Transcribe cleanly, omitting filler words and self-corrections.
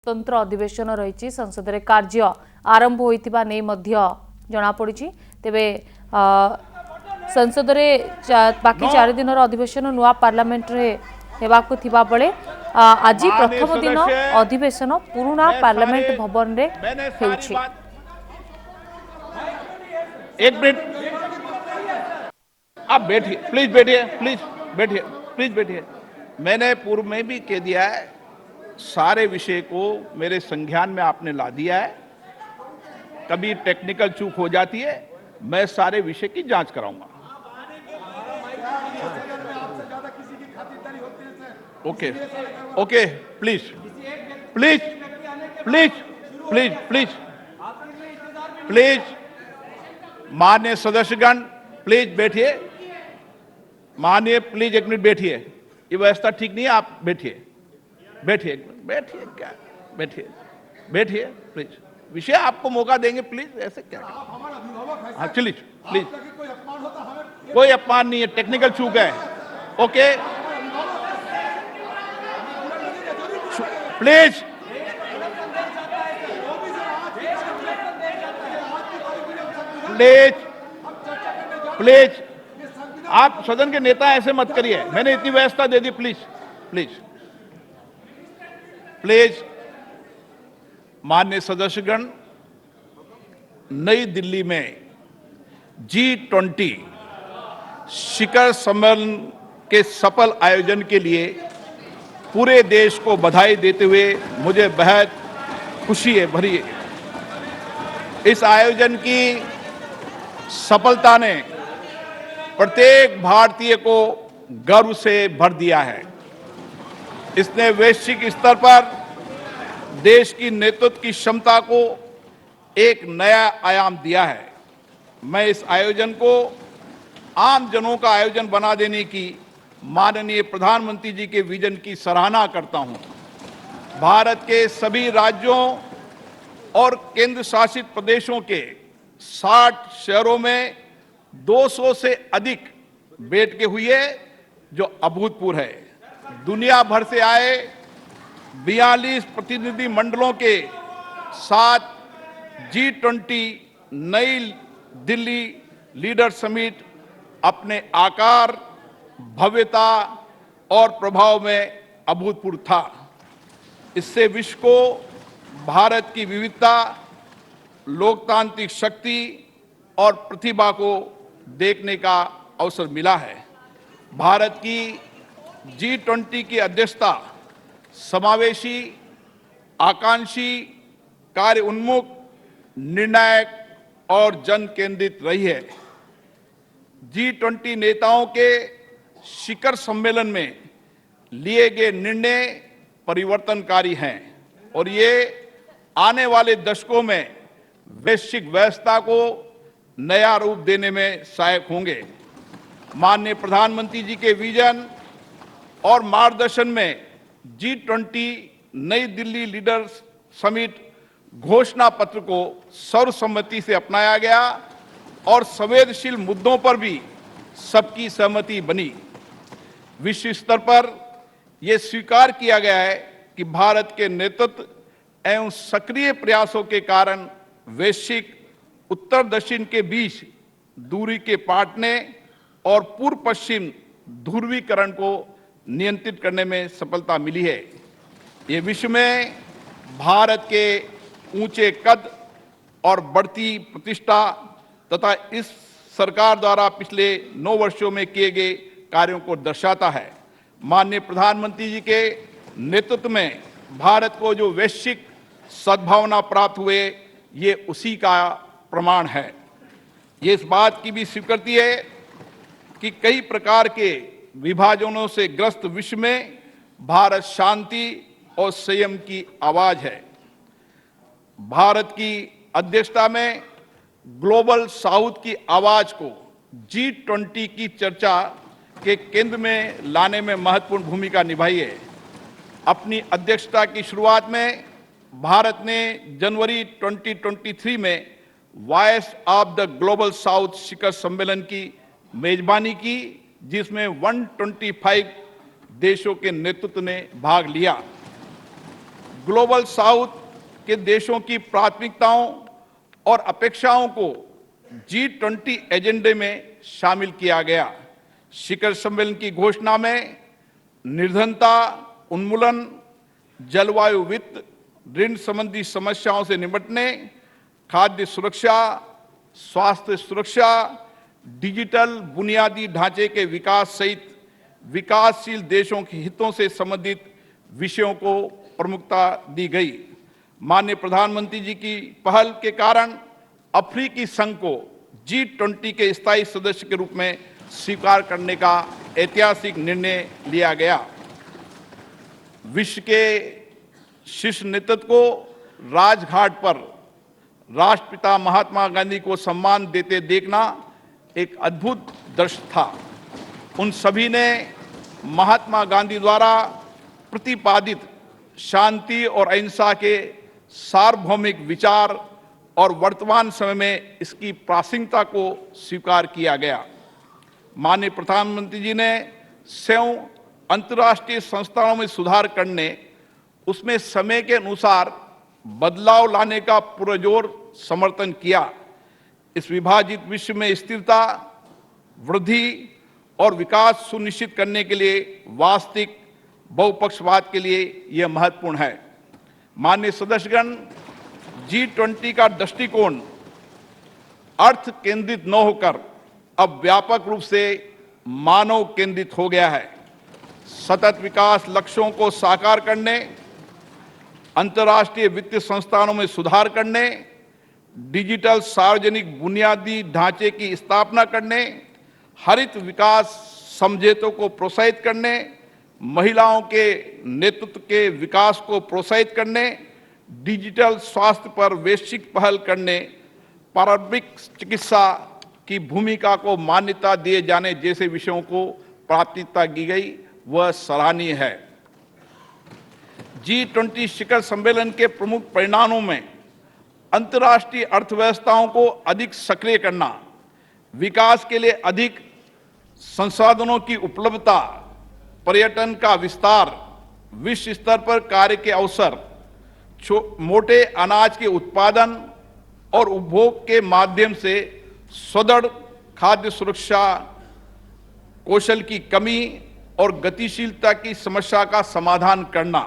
स्वतंत्र अधिवेशन रही संसद में कार्य आरंभ होइतिबा नै मध्य जणा पड़ी। तेबे संसद में बाकी 4 दिन अधिवेशन नुआ पार्लियामेंट रे हेबाकु थिबा बेले आज प्रथम दिन अधिवेशन पुराना पार्लियामेंट भवन रे हेउछि। एक मिनट आप बैठिए, प्लीज बैठिए, प्लीज बैठिए, प्लीज बैठिए। मैंने पूर्व में भी कह दिया है, सारे विषय को मेरे संज्ञान में आपने ला दिया है। कभी टेक्निकल चूक हो जाती है, मैं सारे विषय की जांच कराऊंगा। Okay okay, please please please please please please माननीय सदस्यगण प्लीज बैठिए। माननीय प्लीज एक मिनट बैठिए, ये व्यवस्था ठीक नहीं है, आप बैठिए बैठिए बैठिए, क्या बैठिए बैठिए प्लीज। विषय आपको मौका देंगे, प्लीज ऐसे क्या। हाँ चलिए प्लीज, कोई अपमान नहीं है, टेक्निकल चूक है। ओके प्लीज प्लीज प्लीज, आप सदन के नेता ऐसे मत करिए, मैंने इतनी व्यवस्था दे दी। Please please please. माननीय सदस्यगण, नई दिल्ली में G20 शिखर सम्मेलन के सफल आयोजन के लिए पूरे देश को बधाई देते हुए मुझे बेहद खुशी है भरी है। इस आयोजन की सफलता ने प्रत्येक भारतीय को गर्व से भर दिया है। इसने वैश्विक स्तर पर देश की नेतृत्व की क्षमता को एक नया आयाम दिया है। मैं इस आयोजन को आम जनों का आयोजन बना देने की माननीय प्रधानमंत्री जी के विजन की सराहना करता हूं। भारत के सभी राज्यों और केंद्र शासित प्रदेशों के 60 शहरों में 200 से अधिक बैठकें हुई है, जो अभूतपूर्व है। दुनिया भर से आए 42 प्रतिनिधि मंडलों के साथ G20 नई दिल्ली लीडर समिट अपने आकार, भव्यता और प्रभाव में अभूतपूर्व था। इससे विश्व को भारत की विविधता, लोकतांत्रिक शक्ति और प्रतिभा को देखने का अवसर मिला है। भारत की G20 की अध्यक्षता समावेशी, आकांक्षी, कार्य उन्मुख, निर्णायक और जन केंद्रित रही है। G20 नेताओं के शिखर सम्मेलन में लिए गए निर्णय परिवर्तनकारी हैं और ये आने वाले दशकों में वैश्विक व्यवस्था को नया रूप देने में सहायक होंगे। माननीय प्रधानमंत्री जी के विजन और मार्गदर्शन में G20 नई दिल्ली लीडर्स समिट घोषणा पत्र को सर्वसम्मति से अपनाया गया और संवेदनशील मुद्दों पर भी सबकी सहमति बनी। विश्व स्तर पर यह स्वीकार किया गया है कि भारत के नेतृत्व एवं सक्रिय प्रयासों के कारण वैश्विक उत्तर दक्षिण के बीच दूरी के पाटने और पूर्व पश्चिम ध्रुवीकरण को नियंत्रित करने में सफलता मिली है। ये विश्व में भारत के ऊंचे कद और बढ़ती प्रतिष्ठा तथा इस सरकार द्वारा पिछले 9 वर्षों में किए गए कार्यों को दर्शाता है। माननीय प्रधानमंत्री जी के नेतृत्व में भारत को जो वैश्विक सद्भावना प्राप्त हुए, ये उसी का प्रमाण है। ये इस बात की भी स्वीकृति है कि कई प्रकार के विभाजनों से ग्रस्त विश्व में भारत शांति और संयम की आवाज है। भारत की अध्यक्षता में ग्लोबल साउथ की आवाज को G20 की चर्चा के केंद्र में लाने में महत्वपूर्ण भूमिका निभाई है। अपनी अध्यक्षता की शुरुआत में भारत ने जनवरी 2023 में voice of the global south शिखर सम्मेलन की मेजबानी की, जिसमें 125 देशों के नेतृत्व ने भाग लिया। ग्लोबल साउथ के देशों की प्राथमिकताओं और अपेक्षाओं को G20 एजेंडे में शामिल किया गया। शिखर सम्मेलन की घोषणा में निर्धनता उन्मूलन, जलवायु वित्त, ऋण संबंधी समस्याओं से निपटने, खाद्य सुरक्षा, स्वास्थ्य सुरक्षा, डिजिटल बुनियादी ढांचे के विकास सहित विकासशील देशों के हितों से संबंधित विषयों को प्रमुखता दी गई। माननीय प्रधानमंत्री जी की पहल के कारण अफ्रीकी संघ को G20 के स्थायी सदस्य के रूप में स्वीकार करने का ऐतिहासिक निर्णय लिया गया। विश्व के शीर्ष नेतृत्व को राजघाट पर राष्ट्रपिता महात्मा गांधी को सम्मान देते देखना एक अद्भुत दृश्य था। उन सभी ने महात्मा गांधी द्वारा प्रतिपादित शांति और अहिंसा के सार्वभौमिक विचार और वर्तमान समय में इसकी प्रासंगिकता को स्वीकार किया गया। माननीय प्रधानमंत्री जी ने स्वयं अंतर्राष्ट्रीय संस्थानों में सुधार करने, उसमें समय के अनुसार बदलाव लाने का पुरजोर समर्थन किया। इस विभाजित विश्व में स्थिरता, वृद्धि और विकास सुनिश्चित करने के लिए वास्तविक बहुपक्षवाद के लिए यह महत्वपूर्ण है। माननीय सदस्यगण, G20 का दृष्टिकोण अर्थ केंद्रित न होकर अब व्यापक रूप से मानव केंद्रित हो गया है। सतत विकास लक्ष्यों को साकार करने, अंतर्राष्ट्रीय वित्तीय संस्थानों में सुधार करने, डिजिटल सार्वजनिक बुनियादी ढांचे की स्थापना करने, हरित विकास समझौतों को प्रोत्साहित करने, महिलाओं के नेतृत्व के विकास को प्रोत्साहित करने, डिजिटल स्वास्थ्य पर वैश्विक पहल करने, पारंपरिक चिकित्सा की भूमिका को मान्यता दिए जाने जैसे विषयों को प्राथमिकता दी गई, वह सराहनीय है। G20 शिखर सम्मेलन के प्रमुख परिणामों में अंतर्राष्ट्रीय अर्थव्यवस्थाओं को अधिक सक्रिय करना, विकास के लिए अधिक संसाधनों की उपलब्धता, पर्यटन का विस्तार, विश्व स्तर पर कार्य के अवसर, मोटे अनाज के उत्पादन और उपभोग के माध्यम से सुदृढ़ खाद्य सुरक्षा, कौशल की कमी और गतिशीलता की समस्या का समाधान करना,